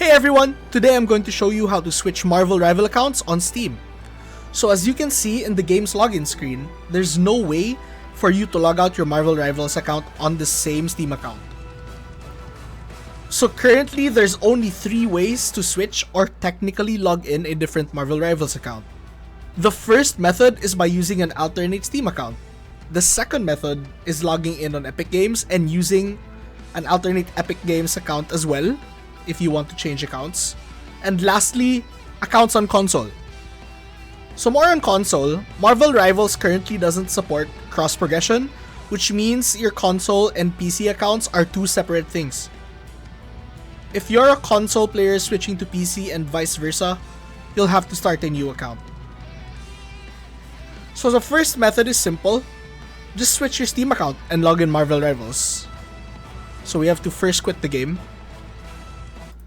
Hey everyone! Today I'm going to show you how to switch Marvel Rival accounts on Steam. So as you can see in the game's login screen, there's no way for you to log out your Marvel Rivals account on the same Steam account. So currently there's only 3 ways to switch or technically log in a different Marvel Rivals account. The first method is by using an alternate Steam account. The second method is logging in on Epic Games and using an alternate Epic Games account as well, if you want to change accounts. And lastly, accounts on console. So more on console, Marvel Rivals currently doesn't support cross progression, which means your console and PC accounts are 2 separate things. If you're a console player switching to PC and vice versa, you'll have to start a new account. So the first method is simple. Just switch your Steam account and log in Marvel Rivals. So we have to first quit the game.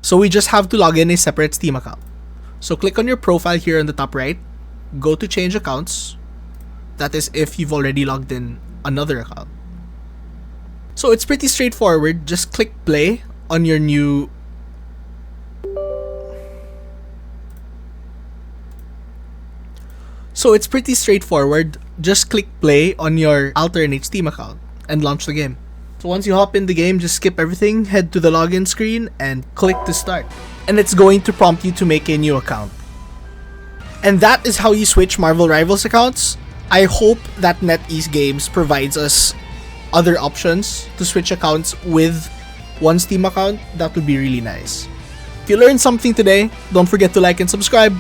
So we just have to log in a separate Steam account. So click on your profile here on the top right, go to change accounts. That is if you've already logged in another account. So it's pretty straightforward, just click play on your new alternate Steam account and launch the game. So once you hop in the game, just skip everything, head to the login screen, and click to start. And it's going to prompt you to make a new account. And that is how you switch Marvel Rivals accounts. I hope that NetEase Games provides us other options to switch accounts with one Steam account. That would be really nice. If you learned something today, don't forget to like and subscribe.